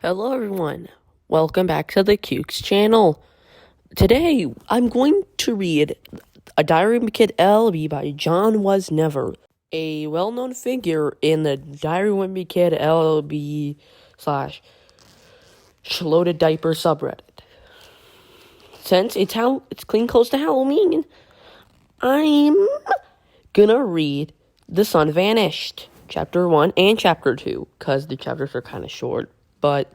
Hello everyone, welcome back to the Cukes channel. Today, I'm going to read A Diary of a Kid LB by John Was Never, a well-known figure in the Diary of a Kid LB slash Loaded Diaper subreddit. Since it's clean close to Halloween, I'm gonna read The Sun Vanished, Chapter 1 and Chapter 2, because the chapters are kind of short, but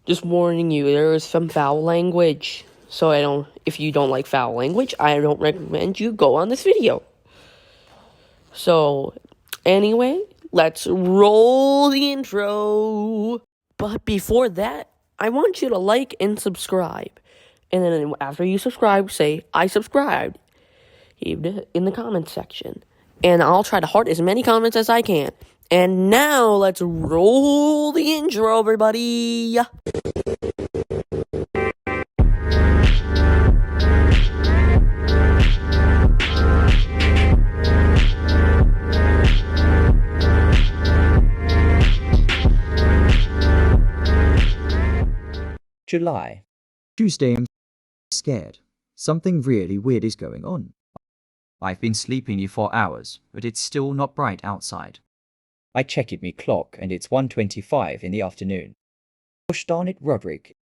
just warning you, there is some foul language. So if you don't like foul language, I don't recommend you go on this video. So, anyway, let's roll the intro. But before that, I want you to like and subscribe. And then after you subscribe, say, I subscribed. In the comments section. And I'll try to heart as many comments as I can. And now, let's roll the intro, everybody. July. Tuesday. I'm scared. Something really weird is going on. I've been sleeping for hours, but it's still not bright outside. I checked my clock and it's 1:25 in the afternoon. Gosh darn it, Roderick.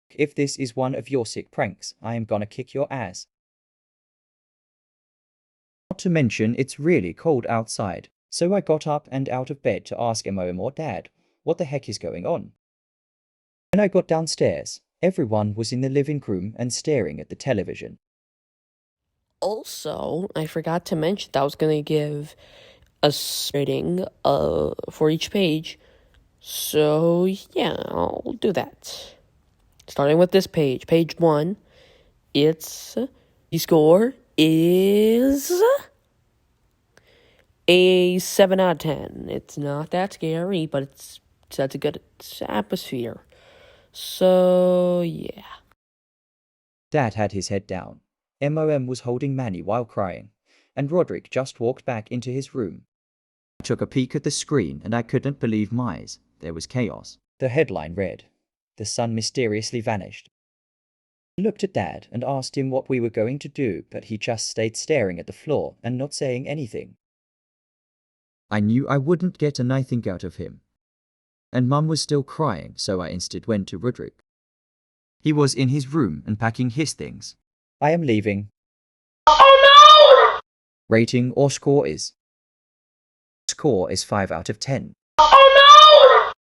If this is one of your sick pranks, I am gonna kick your ass. Not to mention it's really cold outside, so I got up and out of bed to ask Mom or Dad what the heck is going on. When I got downstairs, everyone was in the living room and staring at the television. Also, I forgot to mention that I was going to give a rating for each page. So, yeah, I'll do that. Starting with this page. Page 1, the score is a 7 out of 10. It's not that scary, but it sets a good atmosphere. So, yeah. Dad had his head down. Mom was holding Manny while crying, and Roderick just walked back into his room. I took a peek at the screen and I couldn't believe my eyes. There was chaos. The headline read, "The sun mysteriously vanished." I looked at Dad and asked him what we were going to do, but he just stayed staring at the floor and not saying anything. I knew I wouldn't get anything out of him. And Mum was still crying, so I instead went to Roderick. He was in his room and packing his things. I am leaving. Oh no! Rating or score is? Score is 5 out of 10. Oh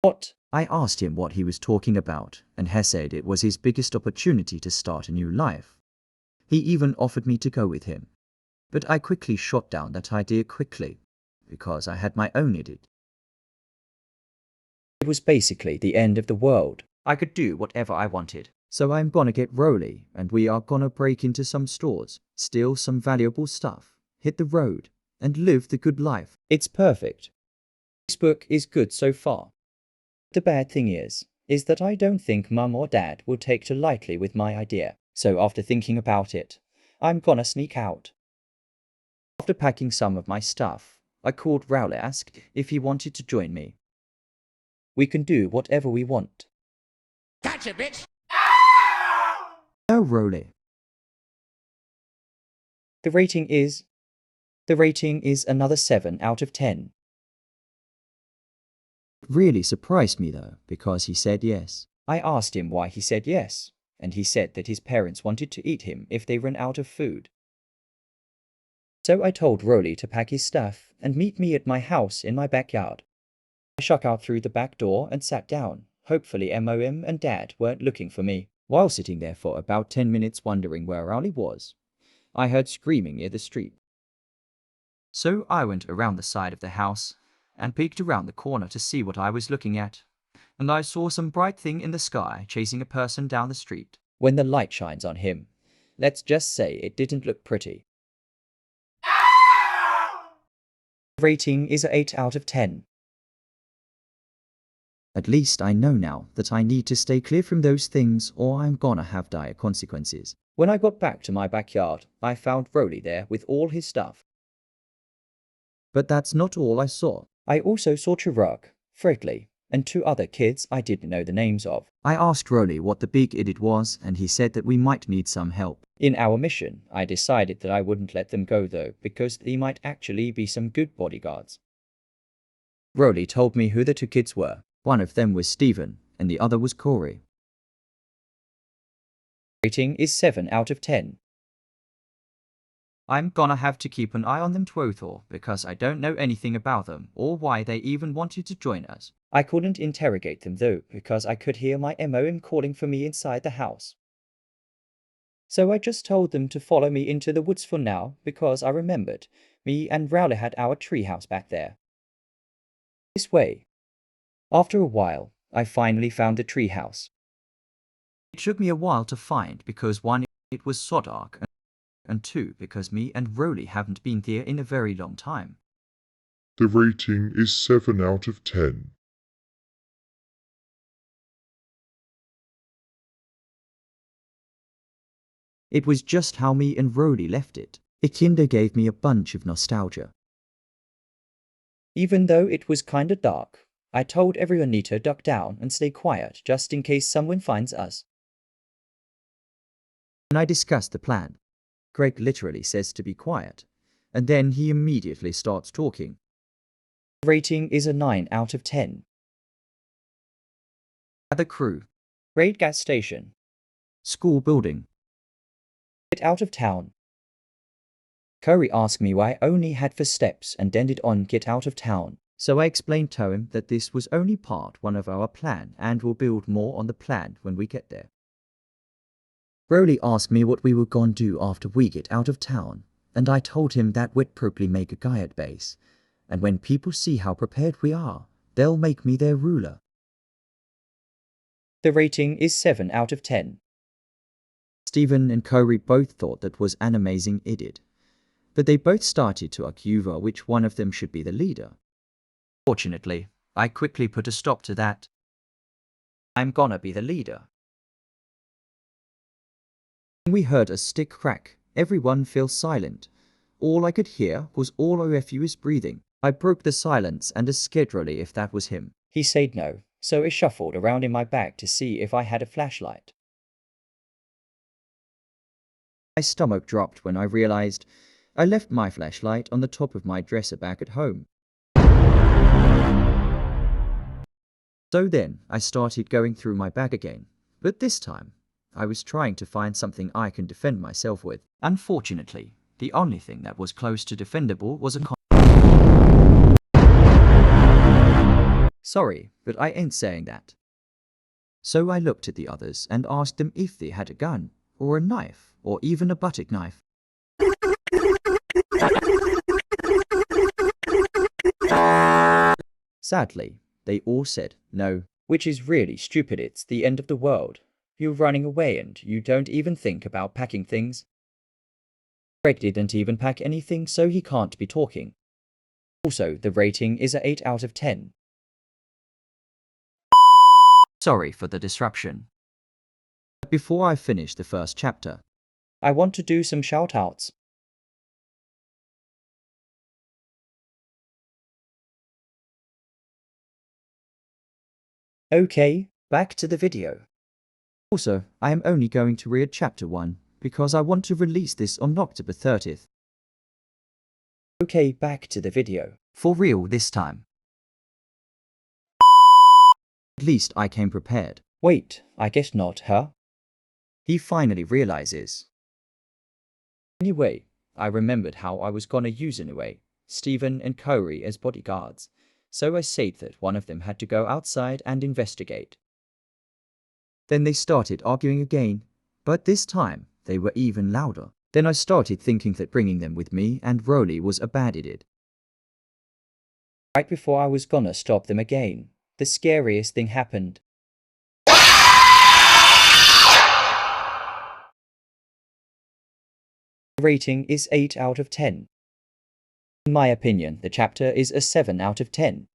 no! What? I asked him what he was talking about, and he said it was his biggest opportunity to start a new life. He even offered me to go with him. But I quickly shot down that idea because I had my own edit. It was basically the end of the world. I could do whatever I wanted. So I'm gonna get Rolly, and we are gonna break into some stores, steal some valuable stuff, hit the road, and live the good life. It's perfect. This book is good so far. The bad thing is that I don't think Mum or Dad will take too lightly with my idea. So after thinking about it, I'm gonna sneak out. After packing some of my stuff, I called Rowley and asked if he wanted to join me. We can do whatever we want. Gotcha, bitch! No, Rolly. The rating is another 7 out of 10. It really surprised me though, because he said yes. I asked him why he said yes, and he said that his parents wanted to eat him if they ran out of food. So I told Rolly to pack his stuff and meet me at my house in my backyard. I snuck out through the back door and sat down. Hopefully Mom and Dad weren't looking for me. While sitting there for about 10 minutes wondering where Rowley was, I heard screaming near the street. So I went around the side of the house and peeked around the corner to see what I was looking at, and I saw some bright thing in the sky chasing a person down the street. When the light shines on him, let's just say it didn't look pretty. Rating is 8 out of 10. At least I know now that I need to stay clear from those things or I'm gonna have dire consequences. When I got back to my backyard, I found Rolly there with all his stuff. But that's not all I saw. I also saw Chirag, Fredley, and 2 other kids I didn't know the names of. I asked Rolly what the big idiot was, and he said that we might need some help. In our mission, I decided that I wouldn't let them go though, because they might actually be some good bodyguards. Rolly told me who the 2 kids were. One of them was Steven, and the other was Corey. Rating is 7 out of 10. I'm gonna have to keep an eye on them Twothor, because I don't know anything about them or why they even wanted to join us. I couldn't interrogate them though, because I could hear my MOM calling for me inside the house. So I just told them to follow me into the woods for now, because I remembered me and Rowley had our treehouse back there. This way. After a while, I finally found the treehouse. It took me a while to find because 1, it was so dark, and 2, because me and Rolly haven't been there in a very long time. The rating is 7 out of 10. It was just how me and Rolly left it. It kinda gave me a bunch of nostalgia. Even though it was kinda dark, I told everyone to duck down and stay quiet just in case someone finds us. And I discussed the plan. Greg literally says to be quiet, and then he immediately starts talking. The rating is a 9 out of 10. The crew. Raid gas station. School building. Get out of town. Curry asked me why I only had 4 steps and ended on get out of town. So I explained to him that this was only part 1 of our plan and we'll build more on the plan when we get there. Rolly asked me what we were gonna do after we get out of town, and I told him that we'd probably make a guard base, and when people see how prepared we are, they'll make me their ruler. The rating is 7 out of 10. Steven and Corey both thought that was an amazing idiot, but they both started to argue over which one of them should be the leader. Fortunately, I quickly put a stop to that. I'm gonna be the leader. When we heard a stick crack, everyone fell silent. All I could hear was all OFU's breathing. I broke the silence and asked Rolly if that was him. He said no, so I shuffled around in my bag to see if I had a flashlight. My stomach dropped when I realized I left my flashlight on the top of my dresser bag at home. So then I started going through my bag again, but this time I was trying to find something I can defend myself with. Unfortunately, the only thing that was close to defendable was a Sorry, but I ain't saying that. So I looked at the others and asked them if they had a gun, or a knife, or even a buttock knife. Sadly, they all said no, which is really stupid. It's the end of the world. You're running away and you don't even think about packing things. Greg didn't even pack anything, so he can't be talking. Also, the rating is a 8 out of 10. Sorry for the disruption. Before I finish the first chapter, I want to do some shout-outs. Okay, back to the video. Also, I am only going to read chapter 1 because I want to release this on October 30th. Okay, back to the video. For real this time. At least I came prepared. Wait, I guess not, huh? He finally realizes. Anyway, I remembered how I was gonna use anyway, Steven and Corey as bodyguards, so I said that one of them had to go outside and investigate. Then they started arguing again, but this time they were even louder. Then I started thinking that bringing them with me and Rolly was a bad idea. Right before I was gonna stop them again, the scariest thing happened. The rating is 8 out of 10. In my opinion, the chapter is a 7 out of 10.